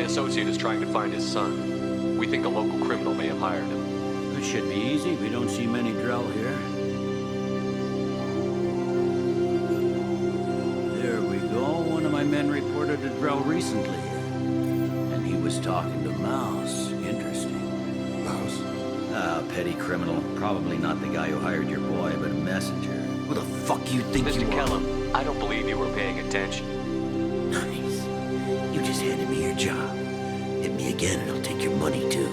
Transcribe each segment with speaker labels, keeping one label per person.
Speaker 1: associate is trying to find his son. We think a local criminal may have hired him.
Speaker 2: It should be easy. We don't see many Drell here. There we go. One of my men reported a Drell recently. And he was talking to Mouse. Interesting.
Speaker 3: Mouse?
Speaker 2: Ah, petty criminal. Probably not the guy who hired your boy, but a messenger. Who the fuck you think you
Speaker 1: Mr.
Speaker 2: are?
Speaker 1: Kellum, I don't believe you were paying attention.
Speaker 2: Nice. You just handed me your job. Hit me again and I'll take your money too.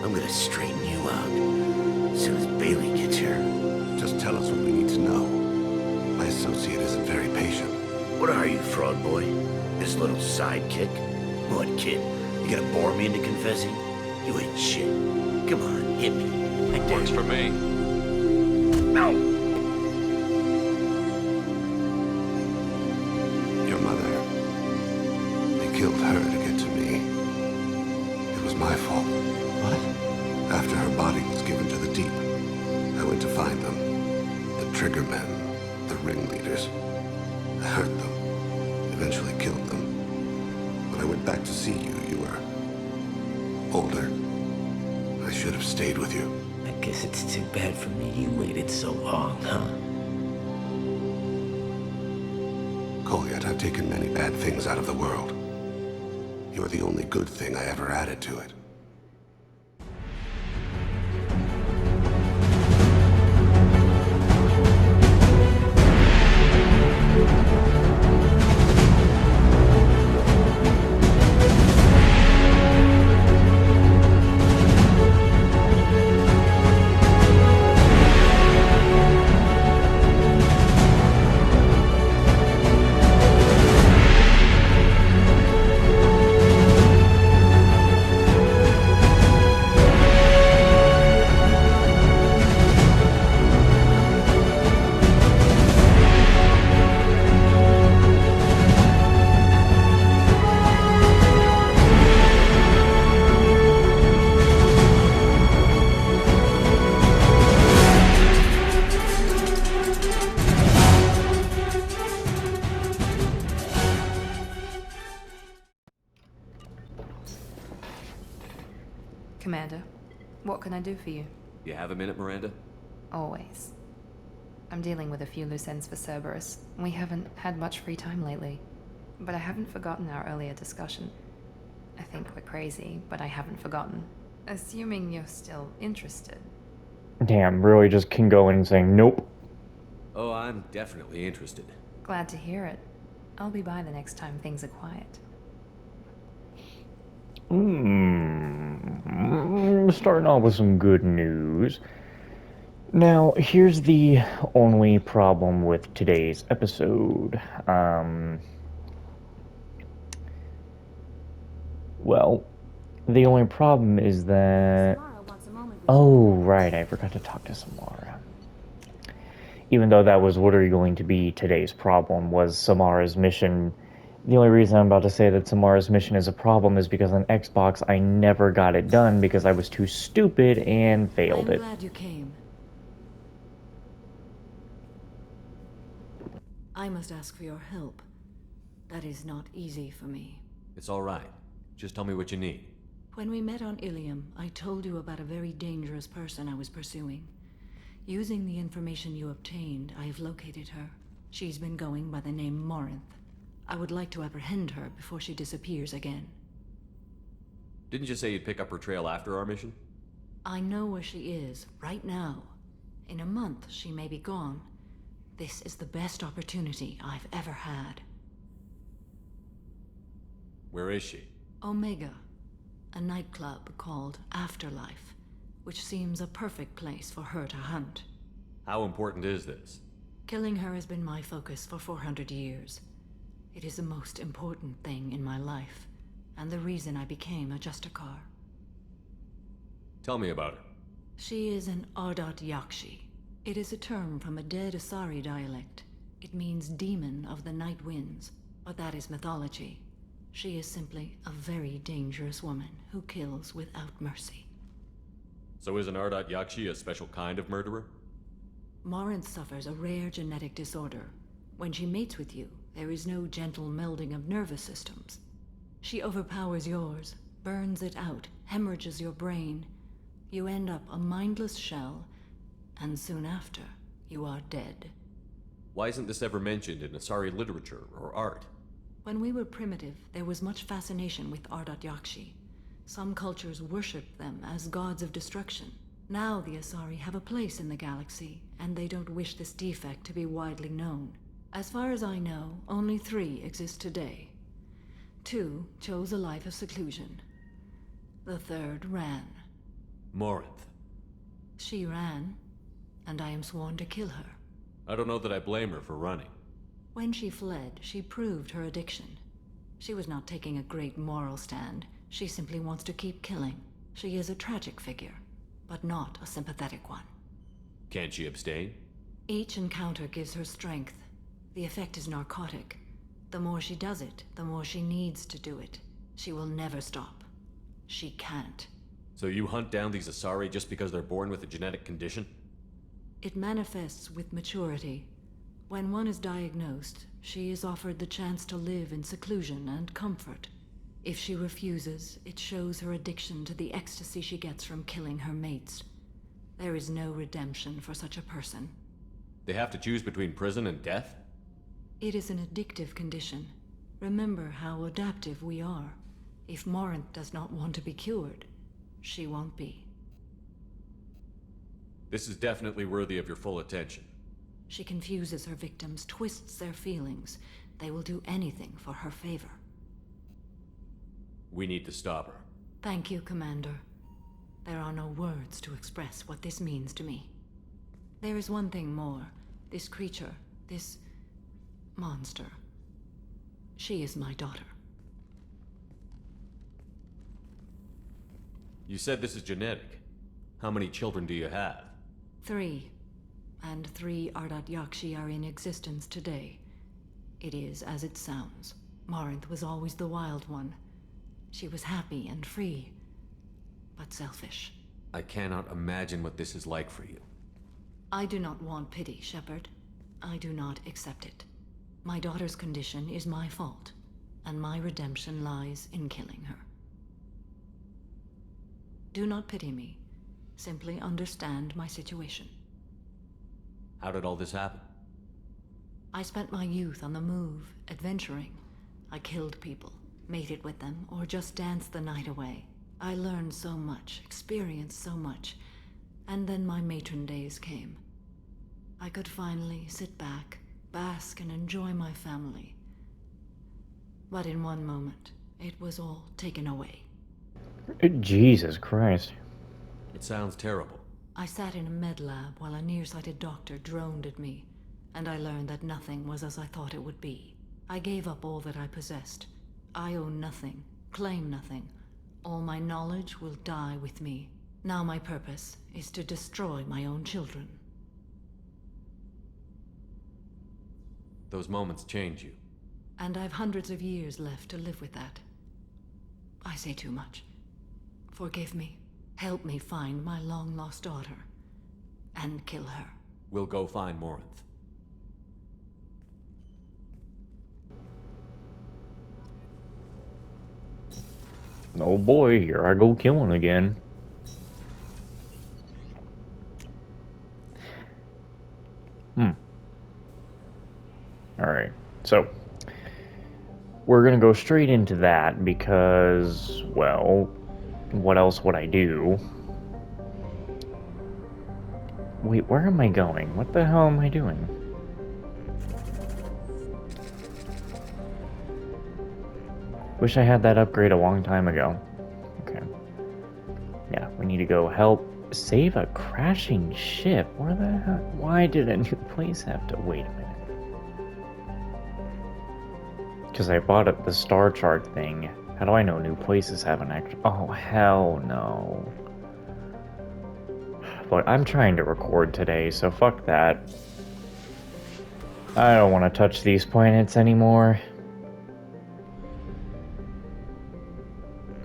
Speaker 2: I'm gonna straighten you out as soon as Bailey gets here.
Speaker 3: Just tell us what we need to know. My associate isn't very patient.
Speaker 2: What are you, fraud boy? His little sidekick? What, kid? You gonna bore me into confessing? You ain't shit. Come on, hit me. I dare
Speaker 1: Works
Speaker 2: you.
Speaker 1: for me.
Speaker 2: No!
Speaker 3: Your mother. They killed her to get to me. It was my fault.
Speaker 2: What?
Speaker 3: After her body was given to the deep, I went to find them. The trigger men, the ringleaders. I hurt them. Eventually killed them. When I went back to see you, you were older. I should have stayed with you.
Speaker 2: I guess it's too bad for me you waited so long, huh?
Speaker 3: Goliath, I've taken many bad things out of the world. You're the only good thing I ever added to it.
Speaker 4: Commander, what can I do for you?
Speaker 1: You have a minute, Miranda?
Speaker 4: Always. I'm dealing with a few loose ends for Cerberus. We haven't had much free time lately. But I haven't forgotten our earlier discussion. I think we're crazy, but I haven't forgotten. Assuming you're still interested.
Speaker 5: Damn, really just can go in and saying nope.
Speaker 1: Oh, I'm definitely interested.
Speaker 4: Glad to hear it. I'll be by the next time things are quiet.
Speaker 5: Starting off with some good news. Now, here's the only problem with today's episode. Well, the only problem is that... Oh, right, I forgot to talk to Samara. Even though that was literally going to be today's problem, was Samara's mission. The only reason I'm about to say that Samara's mission is a problem is because on Xbox I never got it done because I was too stupid and failed it.
Speaker 6: I'm glad you came. I must ask for your help. That is not easy for me.
Speaker 1: It's all right. Just tell me what you need.
Speaker 6: When we met on Ilium, I told you about a very dangerous person I was pursuing. Using the information you obtained, I have located her. She's been going by the name Morinth. I would like to apprehend her before she disappears again.
Speaker 1: Didn't you say you'd pick up her trail after our mission?
Speaker 6: I know where she is, right now. In a month, she may be gone. This is the best opportunity I've ever had.
Speaker 1: Where is she?
Speaker 6: Omega, a nightclub called Afterlife, which seems a perfect place for her to hunt.
Speaker 1: How important is this?
Speaker 6: Killing her has been my focus for 400 years. It is the most important thing in my life, and the reason I became a Justicar.
Speaker 1: Tell me about her.
Speaker 6: She is an Ardat Yakshi. It is a term from a dead Asari dialect. It means demon of the night winds, but that is mythology. She is simply a very dangerous woman who kills without mercy.
Speaker 1: So is an Ardat Yakshi a special kind of murderer?
Speaker 6: Morinth suffers a rare genetic disorder. When she mates with you, there is no gentle melding of nervous systems. She overpowers yours, burns it out, hemorrhages your brain. You end up a mindless shell, and soon after, you are dead.
Speaker 1: Why isn't this ever mentioned in Asari literature or art?
Speaker 6: When we were primitive, there was much fascination with Ardat Yakshi. Some cultures worshipped them as gods of destruction. Now the Asari have a place in the galaxy, and they don't wish this defect to be widely known. As far as I know, only 3 exist today. 2 chose a life of seclusion. The 3rd ran.
Speaker 1: Morinth.
Speaker 6: She ran, and I am sworn to kill her.
Speaker 1: I don't know that I blame her for running.
Speaker 6: When she fled, she proved her addiction. She was not taking a great moral stand. She simply wants to keep killing. She is a tragic figure, but not a sympathetic one.
Speaker 1: Can't she abstain?
Speaker 6: Each encounter gives her strength. The effect is narcotic. The more she does it, the more she needs to do it. She will never stop. She can't.
Speaker 1: So you hunt down these Asari just because they're born with a genetic condition?
Speaker 6: It manifests with maturity. When one is diagnosed, she is offered the chance to live in seclusion and comfort. If she refuses, it shows her addiction to the ecstasy she gets from killing her mates. There is no redemption for such a person.
Speaker 1: They have to choose between prison and death?
Speaker 6: It is an addictive condition. Remember how adaptive we are. If Morinth does not want to be cured, she won't be.
Speaker 1: This is definitely worthy of your full attention.
Speaker 6: She confuses her victims, twists their feelings. They will do anything for her favor.
Speaker 1: We need to stop her.
Speaker 6: Thank you, Commander. There are no words to express what this means to me. There is one thing more. This creature, this monster. She is my daughter.
Speaker 1: You said this is genetic. How many children do you have?
Speaker 6: 3. And 3 Ardat Yakshi are in existence today. It is as it sounds. Morinth was always the wild one. She was happy and free, but selfish.
Speaker 1: I cannot imagine what this is like for you.
Speaker 6: I do not want pity, Shepard. I do not accept it. My daughter's condition is my fault, and my redemption lies in killing her. Do not pity me. Simply understand my situation.
Speaker 1: How did all this happen?
Speaker 6: I spent my youth on the move, adventuring. I killed people, mated with them, or just danced the night away. I learned so much, experienced so much, and then my matron days came. I could finally sit back, bask and enjoy my family. But in one moment, it was all taken away.
Speaker 5: Jesus Christ.
Speaker 1: It sounds terrible.
Speaker 6: I sat in a med lab while a nearsighted doctor droned at me, and I learned that nothing was as I thought it would be. I gave up all that I possessed. I own nothing, claim nothing. All my knowledge will die with me. Now my purpose is to destroy my own children.
Speaker 1: Those moments change you.
Speaker 6: And I've hundreds of years left to live with that. I say too much. Forgive me. Help me find my long-lost daughter. And kill her.
Speaker 1: We'll go find Morinth.
Speaker 5: Oh boy, here I go killing again. Alright, so we're gonna go straight into that because, well, what else would I do? Wait, where am I going? What the hell am I doing? Wish I had that upgrade a long time ago. Okay. Yeah, we need to go help save a crashing ship. Where the hell? Why did a new place have to wait a minute? Because I bought up the star chart thing. How do I know new places have an extra? Oh, hell no. But I'm trying to record today, so fuck that. I don't want to touch these planets anymore.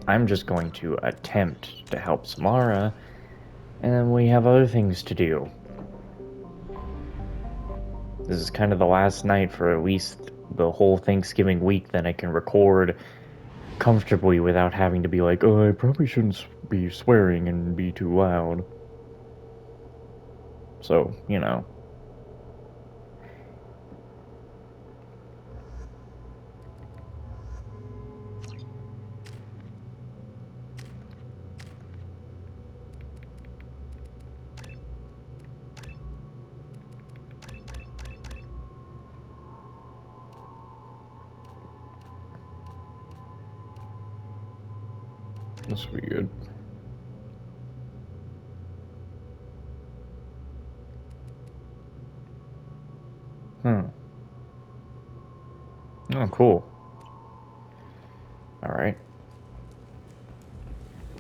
Speaker 5: I'm just going to attempt to help Samara, and then we have other things to do. This is kind of the last night for at least the whole Thanksgiving week that I can record comfortably without having to be like, oh, I probably shouldn't be swearing and be too loud. So, you know. This will be good. Oh, cool. Alright.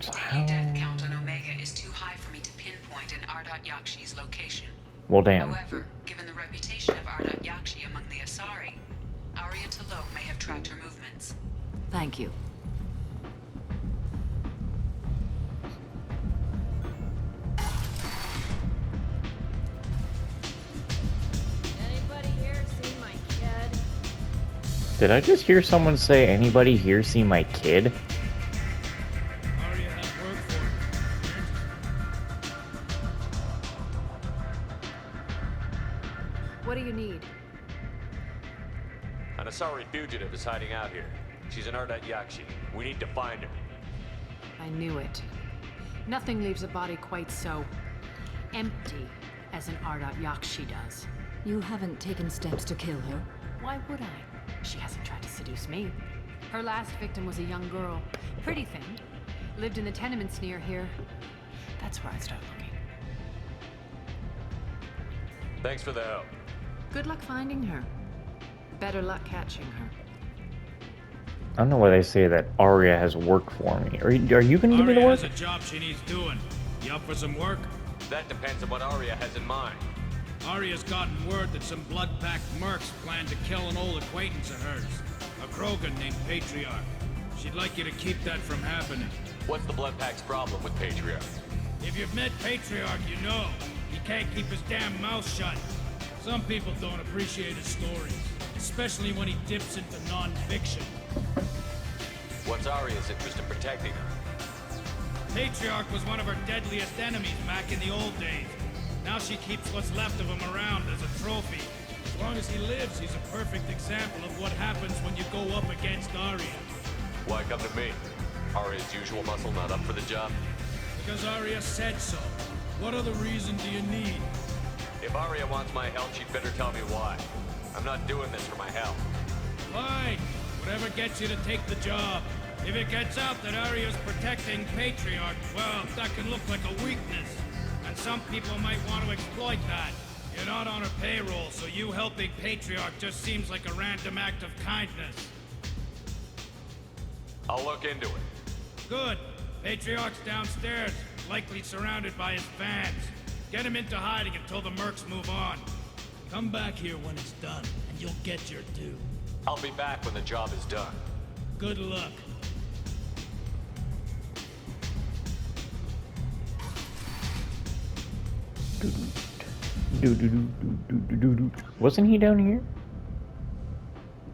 Speaker 5: So how...
Speaker 7: Death count on Omega is too high for me to pinpoint an Ardot Yakshi's location.
Speaker 5: Well, damn.
Speaker 7: However, given the reputation of Ardot Yakshi among the Asari, Arya T'Loak may have tracked her movements.
Speaker 6: Thank you.
Speaker 8: Anybody here seen my kid?
Speaker 5: Did I just hear someone say, anybody here see my kid?
Speaker 9: Arya has work for him.
Speaker 8: What do you need?
Speaker 1: An Asari fugitive is hiding out here. She's an Ardot Yakshi. We need to find her.
Speaker 8: I knew it. Nothing leaves a body quite so empty as an Ardot Yakshi does.
Speaker 6: You haven't taken steps to kill her?
Speaker 8: Why would I? She hasn't tried to seduce me. Her last victim was a young girl. Pretty thing. Lived in the tenements near here. That's where I'd start looking.
Speaker 1: Thanks for the help.
Speaker 8: Good luck finding her. Better luck catching her.
Speaker 5: I don't know why they say that Arya has work for me. Are you gonna give me the
Speaker 9: Arya
Speaker 5: work?
Speaker 9: has a job she needs doing. You up for some work?
Speaker 1: That depends on what Arya has in mind.
Speaker 9: Arya's gotten word that some blood-packed mercs plan to kill an old acquaintance of hers. A Krogan named Patriarch. She'd like you to keep that from happening.
Speaker 1: What's the Blood Pack's problem with Patriarch?
Speaker 9: If you've met Patriarch, you know. He can't keep his damn mouth shut. Some people don't appreciate his stories. Especially when he dips into non-fiction.
Speaker 1: What's Arya's interest in protecting her?
Speaker 9: Patriarch was one of her deadliest enemies back in the old days. Now she keeps what's left of him around as a trophy. As long as he lives, he's a perfect example of what happens when you go up against Arya.
Speaker 1: Why come to me? Arya's usual muscle not up for the job?
Speaker 9: Because Arya said so. What other reason do you need?
Speaker 1: If Arya wants my help, she'd better tell me why. I'm not doing this for my help.
Speaker 9: Fine. Whatever gets you to take the job. If it gets out that Arya's protecting Patriarch, well, that can look like a weakness. And some people might want to exploit that. You're not on her payroll, so you helping Patriarch just seems like a random act of kindness.
Speaker 1: I'll look into it.
Speaker 9: Good. Patriarch's downstairs, likely surrounded by his fans. Get him into hiding until the mercs move on. Come back here when it's done, and you'll get your due.
Speaker 1: I'll be back when the job is done.
Speaker 9: Good luck.
Speaker 5: Wasn't he down here?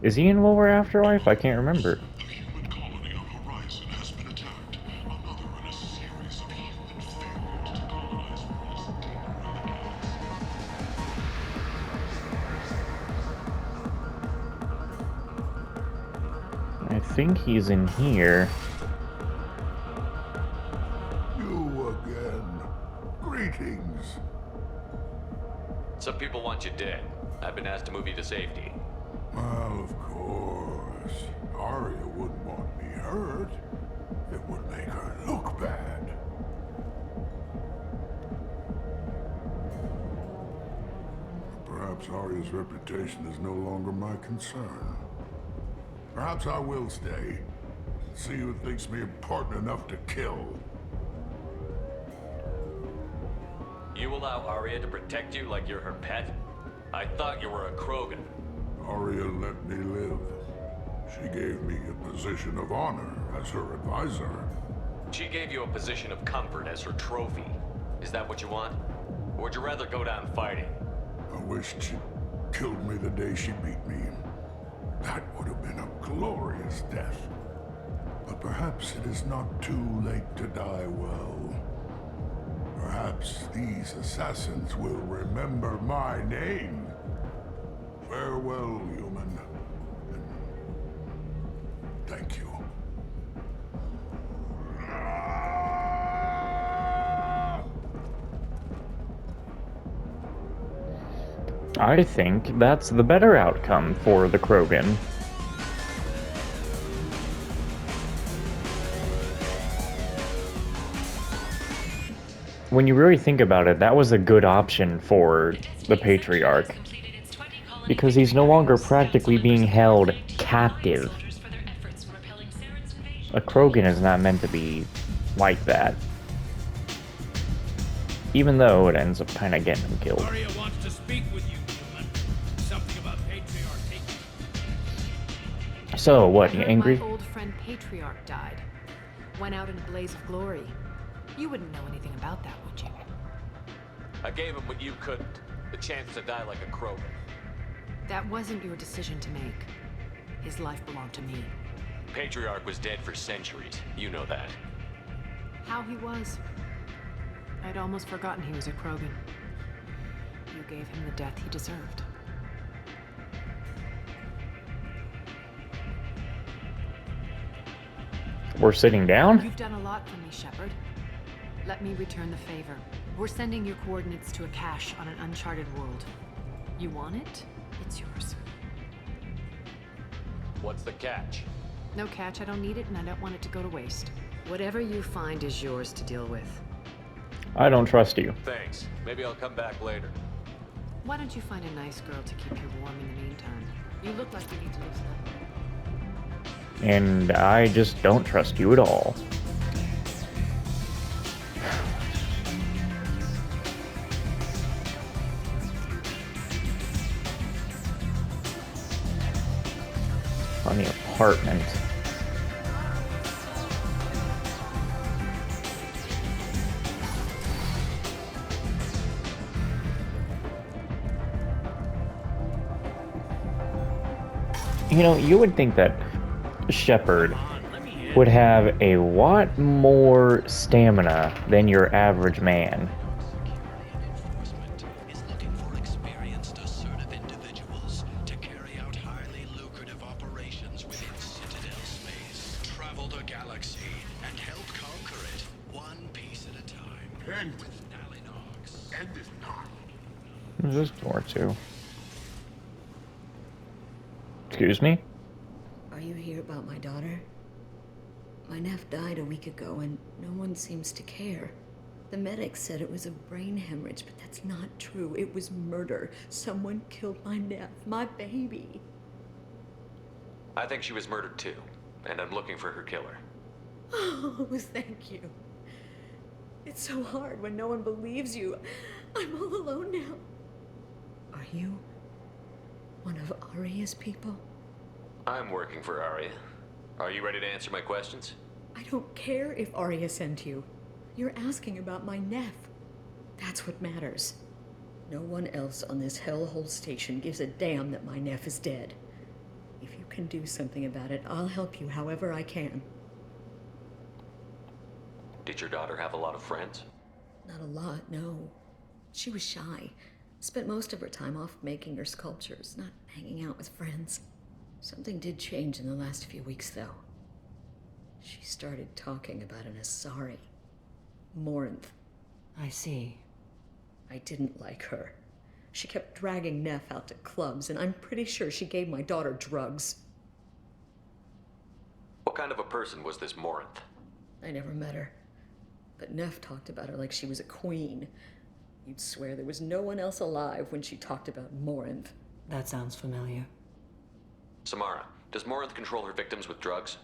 Speaker 5: Is he in Lower Afterlife? I can't remember.
Speaker 10: The human colony on Horizon has been attacked. Another in a series of human failure to colonize Horizon.
Speaker 5: I think he's in here.
Speaker 3: You again. Greetings.
Speaker 1: Some people want you dead. I've been asked to move you to safety.
Speaker 3: Well, of course. Arya wouldn't want me hurt. It would make her look bad. Perhaps Arya's reputation is no longer my concern. Perhaps I will stay. See who thinks me important enough to kill.
Speaker 1: You allow Arya to protect you like you're her pet? I thought you were a Krogan.
Speaker 3: Arya let me live. She gave me a position of honor as her advisor.
Speaker 1: She gave you a position of comfort as her trophy. Is that what you want? Or would you rather go down fighting?
Speaker 3: I wished she'd killed me the day she beat me. That would have been a glorious death.
Speaker 10: But perhaps it is not too late to die well. Perhaps these assassins will remember my name. Farewell, human. And thank you.
Speaker 5: I think that's the better outcome for the Krogan. When you really think about it, that was a good option for the Patriarch. Because he's no longer practically being held captive. A Krogan is not meant to be like that. Even though it ends up kind of getting him killed.
Speaker 9: Arya wants to speak with you, human. Something about Patriarch taking.
Speaker 5: So, what, you
Speaker 8: I heard
Speaker 5: angry?
Speaker 8: My old friend Patriarch died. Went out in a blaze of glory. You wouldn't know anything about that, would you?
Speaker 1: I gave him what you couldn't. The chance to die like a Krogan.
Speaker 8: That wasn't your decision to make. His life belonged to me.
Speaker 1: Patriarch was dead for centuries. You know that.
Speaker 8: How he was. I'd almost forgotten he was a Krogan. You gave him the death he deserved.
Speaker 5: We're sitting down?
Speaker 8: You've done a lot for me, Shepard. Let me return the favor. We're sending your coordinates to a cache on an uncharted world. You want it? It's yours.
Speaker 1: What's the catch?
Speaker 8: No catch, I don't need it, and I don't want it to go to waste. Whatever you find is yours to deal with.
Speaker 5: I don't trust you.
Speaker 1: Thanks. Maybe I'll come back later.
Speaker 8: Why don't you find a nice girl to keep you warm in the meantime? You look like you need to loosen up.
Speaker 5: And I just don't trust you at all. On the apartment. You know, you would think that Shepard would have a lot more stamina than your average man.
Speaker 11: Is looking for experienced, assertive individuals to carry out highly lucrative operations within Citadel space. Travel the galaxy and help conquer it, one piece at a time.
Speaker 10: End.
Speaker 11: With Nalinox.
Speaker 10: End is not.
Speaker 5: There's this door too. Excuse me?
Speaker 12: Are you here about my daughter? My nephew died a week ago and no one seems to care. The medics said it was a brain hemorrhage, but that's not true. It was murder. Someone killed my nephew, my baby.
Speaker 1: I think she was murdered too, and I'm looking for her killer.
Speaker 12: Oh, thank you. It's so hard when no one believes you. I'm all alone now. Are you one of Arya's people?
Speaker 1: I'm working for Arya. Are you ready to answer my questions?
Speaker 12: I don't care if Arya sent you. You're asking about my nephew. That's what matters. No one else on this hellhole station gives a damn that my nephew is dead. If you can do something about it, I'll help you however I can.
Speaker 1: Did your daughter have a lot of friends?
Speaker 12: Not a lot, no. She was shy. Spent most of her time off making her sculptures, not hanging out with friends. Something did change in the last few weeks, though. She started talking about an Asari. Morinth.
Speaker 6: I see.
Speaker 12: I didn't like her. She kept dragging Neff out to clubs, and I'm pretty sure she gave my daughter drugs.
Speaker 1: What kind of a person was this Morinth?
Speaker 12: I never met her. But Neff talked about her like she was a queen. You'd swear there was no one else alive when she talked about Morinth.
Speaker 6: That sounds familiar.
Speaker 1: Samara, does Morinth control her victims with drugs?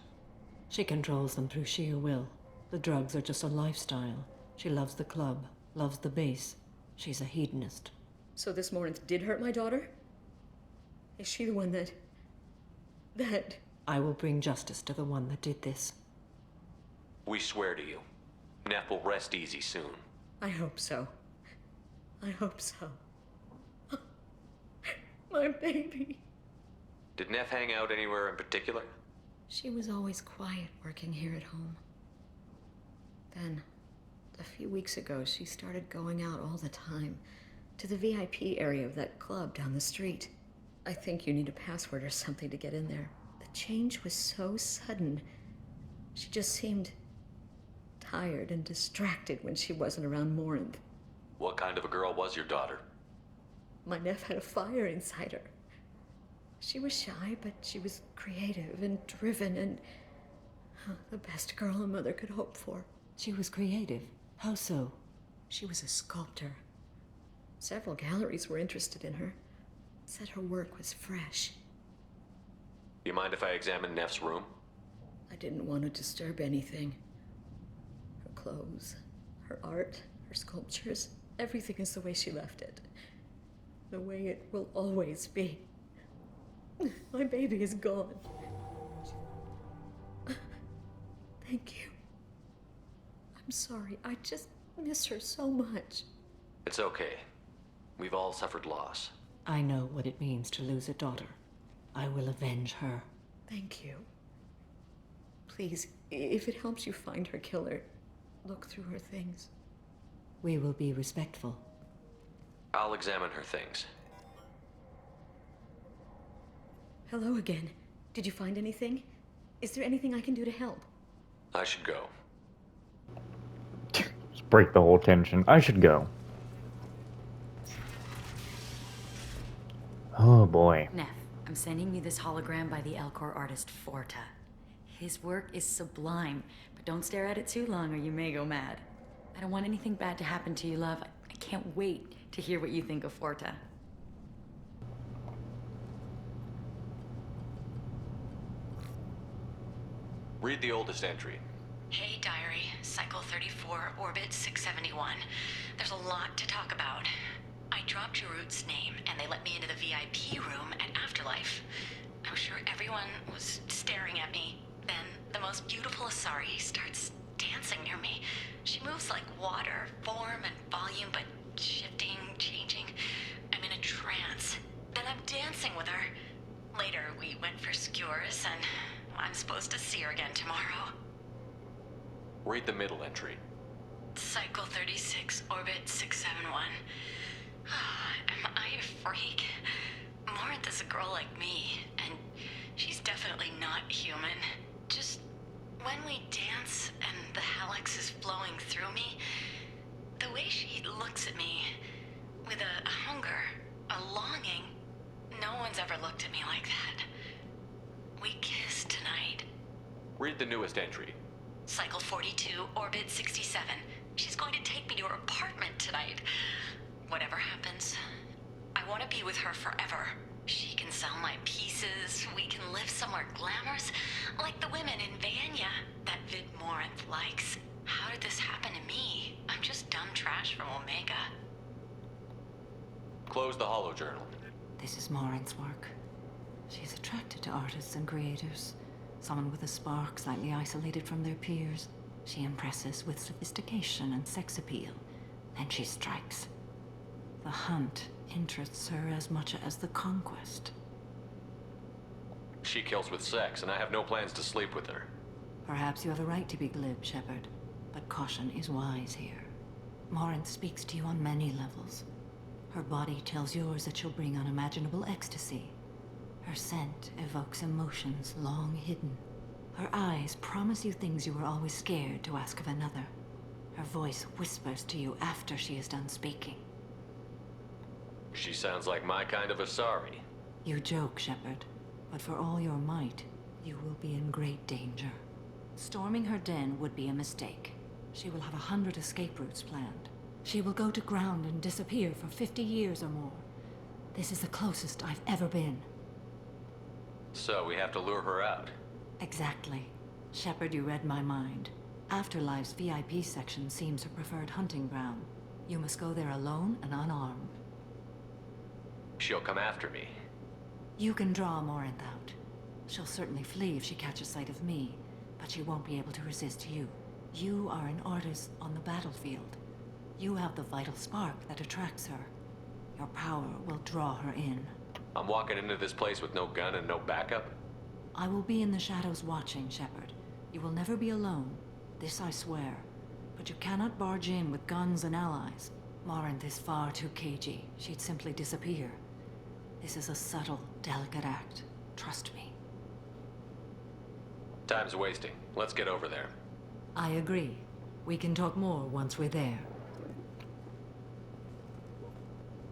Speaker 6: She controls them through sheer will. The drugs are just a lifestyle. She loves the club, loves the base. She's a hedonist.
Speaker 12: So this Morinth did hurt my daughter? Is she the one that...
Speaker 6: I will bring justice to the one that did this.
Speaker 1: We swear to you. Neff will rest easy soon.
Speaker 12: I hope so. I hope so. My baby.
Speaker 1: Did Neff hang out anywhere in particular?
Speaker 12: She was always quiet working here at home. Then, a few weeks ago, she started going out all the time to the VIP area of that club down the street. I think you need a password or something to get in there. The change was so sudden. She just seemed tired and distracted when she wasn't around Morinth.
Speaker 1: What kind of a girl was your daughter?
Speaker 12: My nephew had a fire inside her. She was shy, but she was creative and driven and the best girl a mother could hope for.
Speaker 6: She was creative. How so?
Speaker 12: She was a sculptor. Several galleries were interested in her. Said her work was fresh.
Speaker 1: You mind if I examine Neff's room?
Speaker 12: I didn't want to disturb anything. Her clothes, her art, her sculptures, everything is the way she left it. The way it will always be. My baby is gone. Thank you. I'm sorry. I just miss her so much.
Speaker 1: It's okay. We've all suffered loss.
Speaker 6: I know what it means to lose a daughter. I will avenge her.
Speaker 12: Thank you. Please, if it helps you find her killer, look through her things.
Speaker 6: We will be respectful.
Speaker 1: I'll examine her things.
Speaker 12: Hello again. Did you find anything? Is there anything I can do to help?
Speaker 1: I should go.
Speaker 5: Just break the whole tension. I should go. Oh boy.
Speaker 13: Neff, I'm sending you this hologram by the Elcor artist Forta. His work is sublime, but don't stare at it too long or you may go mad. I don't want anything bad to happen to you, love. I can't wait to hear what you think of Forta.
Speaker 1: Read the oldest entry.
Speaker 7: Hey, Diary. Cycle 34, Orbit 671. There's a lot to talk about. I dropped Jarut's name, and they let me into the VIP room at Afterlife. I'm sure everyone was staring at me. Then, the most beautiful Asari starts dancing near me. She moves like water, form and volume, but shifting, changing. I'm in a trance. Then I'm dancing with her. Later, we went for skewers, and I'm supposed to see her again tomorrow.
Speaker 1: Read the middle entry.
Speaker 7: Cycle 36, Orbit 671. Am I a freak? Morinth is a girl like me, and she's definitely not human. Just when we dance and the Hallex is flowing through me, the way she looks at me with a hunger, a longing, no one's ever looked at me like that. We kissed tonight.
Speaker 1: Read the newest entry.
Speaker 7: Cycle 42, Orbit 67. She's going to take me to her apartment tonight. Whatever happens, I want to be with her forever. She can sell my pieces. We can live somewhere glamorous, like the women in Vanya that Vid Morinth likes. How did this happen to me? I'm just dumb trash from Omega.
Speaker 1: Close the holojournal.
Speaker 6: This is Morinth's work. She's attracted to artists and creators. Someone with a spark, slightly isolated from their peers. She impresses with sophistication and sex appeal. Then she strikes. The hunt interests her as much as the conquest.
Speaker 1: She kills with sex, and I have no plans to sleep with her.
Speaker 6: Perhaps you have a right to be glib, Shepard, but caution is wise here. Morinth speaks to you on many levels. Her body tells yours that she'll bring unimaginable ecstasy. Her scent evokes emotions long hidden. Her eyes promise you things you were always scared to ask of another. Her voice whispers to you after she is done speaking.
Speaker 1: She sounds like my kind of Asari.
Speaker 6: You joke, Shepard, but for all your might, you will be in great danger. Storming her den would be a mistake. She will have 100 escape routes planned. She will go to ground and disappear for 50 years or more. This is the closest I've ever been.
Speaker 1: So we have to lure her out.
Speaker 6: Exactly. Shepard, you read my mind. Afterlife's VIP section seems her preferred hunting ground. You must go there alone and unarmed.
Speaker 1: She'll come after me.
Speaker 6: You can draw Morinth out. She'll certainly flee if she catches sight of me, but she won't be able to resist you. You are an artist on the battlefield. You have the vital spark that attracts her. Your power will draw her in.
Speaker 1: I'm walking into this place with no gun and no backup?
Speaker 6: I will be in the shadows watching, Shepard. You will never be alone. This I swear. But you cannot barge in with guns and allies. Morinth is far too cagey. She'd simply disappear. This is a subtle, delicate act. Trust me.
Speaker 1: Time's wasting. Let's get over there.
Speaker 6: I agree. We can talk more once we're there.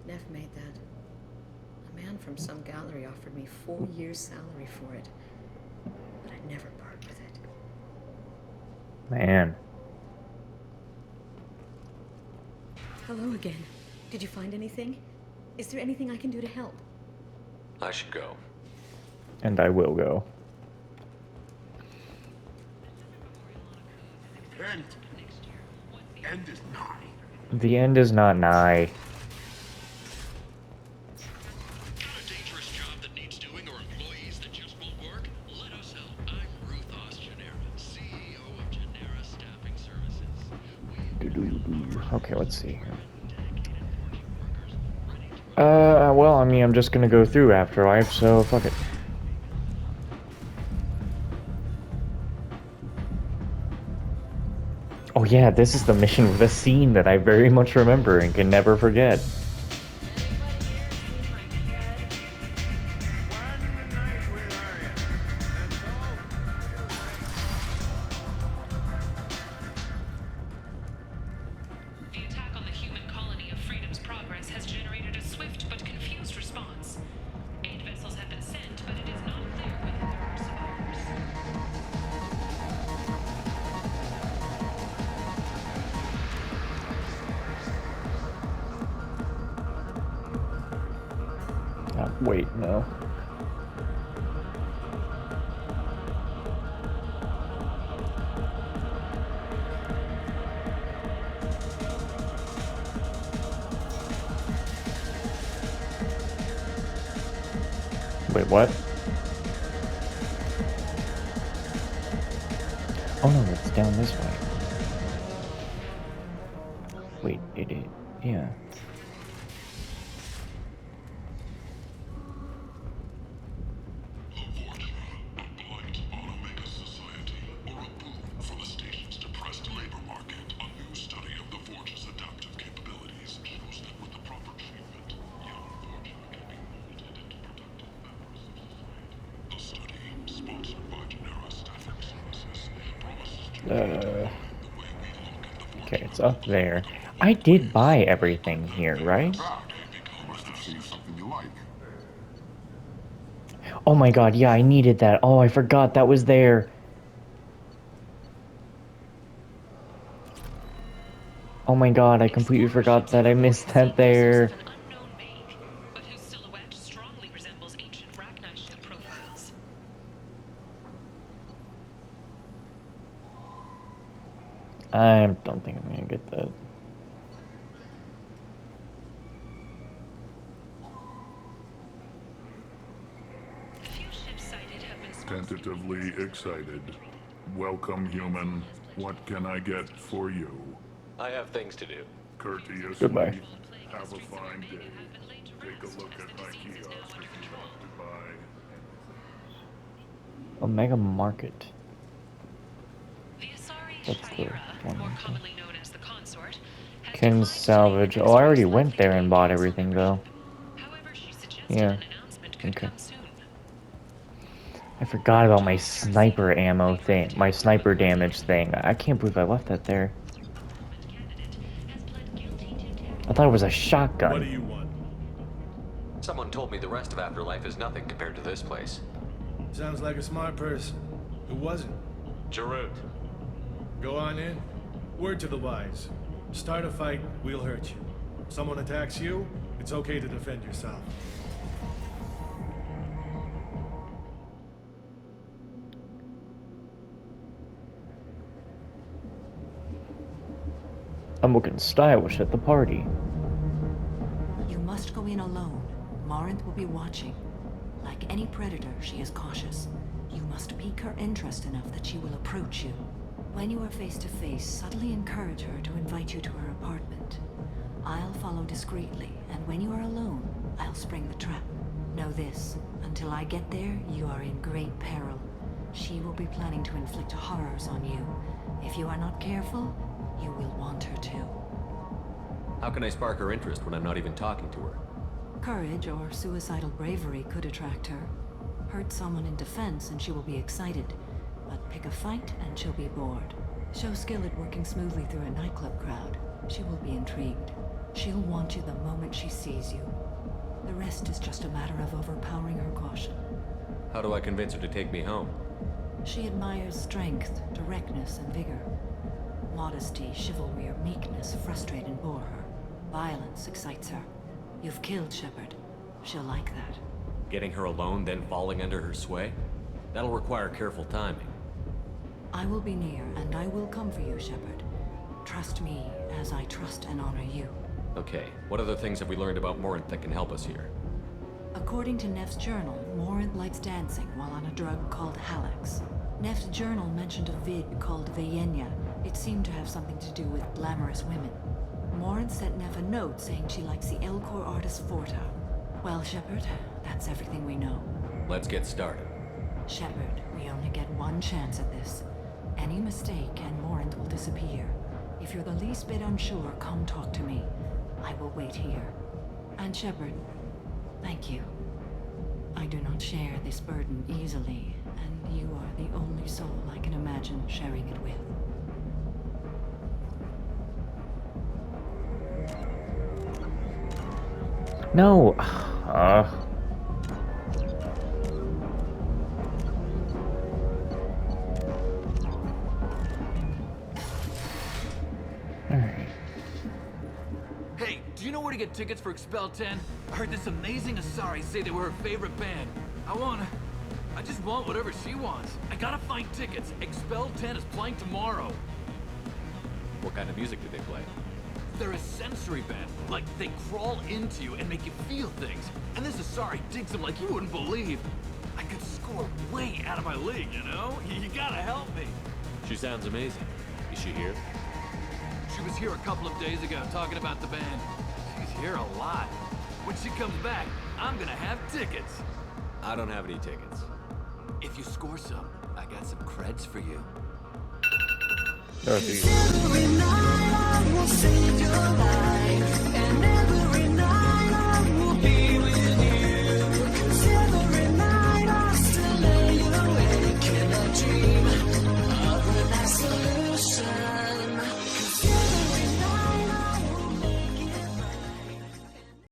Speaker 12: Neff made that. A man from some gallery offered me 4 years' salary for it. But I'd never part with it.
Speaker 5: Man.
Speaker 12: Hello again. Did you find anything? Is there anything I can do to help?
Speaker 1: I should go.
Speaker 5: And I will go.
Speaker 10: End is nigh.
Speaker 5: The end is not nigh.
Speaker 11: Got a dangerous job that needs doing or employees that just won't work? Let us help. I'm Ruth Genera, CEO of Genera Staffing Services.
Speaker 5: Okay, let's see here. Well, I mean, I'm just gonna go through Afterlife, so fuck it. Oh yeah, this is the mission with a scene that I very much remember and can never forget.
Speaker 7: The attack on the human colony of Freedom's Progress has generated a swift but confused response. 8 vessels have been sent, but it is not clear whether there are survivors.
Speaker 5: Wait, no. Wait, what? Oh no, it's down this way. Wait, yeah. Okay, it's up there. I did buy everything here, right? Oh my god, yeah, I needed that. Oh, I forgot that was there. Oh my god, I completely forgot that I missed that there. I don't think I'm gonna get that.
Speaker 10: Tentatively excited. Welcome, human. What can I get for you?
Speaker 1: I have things to do.
Speaker 10: Courteously.
Speaker 5: Goodbye.
Speaker 10: Have a fine day. Take a look at my kiosk if you want to buy.
Speaker 5: Omega Market. That's the one. Can salvage. Oh, I already went there and bought everything though. Yeah. Okay. I forgot about my sniper ammo thing, my sniper damage thing. I can't believe I left that there. I thought it was a shotgun.
Speaker 9: What do you want?
Speaker 1: Someone told me the rest of Afterlife is nothing compared to this place.
Speaker 9: Sounds like a smart person. Who was it?
Speaker 1: Jarut.
Speaker 9: Go on in. Word to the wise. Start a fight, we'll hurt you. Someone attacks you, it's okay to defend yourself.
Speaker 5: I'm looking stylish at the party.
Speaker 6: You must go in alone. Morinth will be watching. Like any predator, she is cautious. You must pique her interest enough that she will approach you. When you are face to face, subtly encourage her to invite you to her apartment. I'll follow discreetly, and when you are alone, I'll spring the trap. Know this, until I get there, you are in great peril. She will be planning to inflict horrors on you. If you are not careful, you will want her to.
Speaker 1: How can I spark her interest when I'm not even talking to her?
Speaker 6: Courage or suicidal bravery could attract her. Hurt someone in defense and she will be excited. But pick a fight and she'll be bored. Show skill at working smoothly through a nightclub crowd. She will be intrigued. She'll want you the moment she sees you. The rest is just a matter of overpowering her caution.
Speaker 1: How do I convince her to take me home?
Speaker 6: She admires strength, directness, and vigor. Modesty, chivalry, or meekness frustrate and bore her. Violence excites her. You've killed Shepard. She'll like that.
Speaker 1: Getting her alone, then falling under her sway? That'll require careful timing.
Speaker 6: I will be near, and I will come for you, Shepard. Trust me, as I trust and honor you.
Speaker 1: Okay, what other things have we learned about Morinth that can help us here?
Speaker 6: According to Neff's journal, Morinth likes dancing while on a drug called Halax. Neff's journal mentioned a vid called Vayenya. It seemed to have something to do with glamorous women. Morinth sent Neff a note saying she likes the Elcor artist Forta. Well, Shepard, that's everything we know.
Speaker 1: Let's get started.
Speaker 6: Shepard, we only get one chance at this. Any mistake and Morinth will disappear. If you're the least bit unsure, come talk to me. I will wait here. And Shepard, thank you. I do not share this burden easily, and you are the only soul I can imagine sharing it with.
Speaker 5: No. Alright.
Speaker 14: Hey, do you know where to get tickets for Expel 10? I heard this amazing Asari say they were her favorite band. I just want whatever she wants. I gotta find tickets. Expel 10 is playing tomorrow.
Speaker 1: What kind of music do they play?
Speaker 14: They're a sensory band. Like, they crawl into you and make you feel things. And this Asari digs them like you wouldn't believe. I could score way out of my league, you know? You gotta help me.
Speaker 1: She sounds amazing. Is she here?
Speaker 14: She was here a couple of days ago talking about the band. She's here a lot. When she comes back, I'm gonna have tickets.
Speaker 1: I don't have any tickets.
Speaker 14: If you score some, I got some creds for you.
Speaker 5: Dorothy.
Speaker 15: Every night I will save your life, and every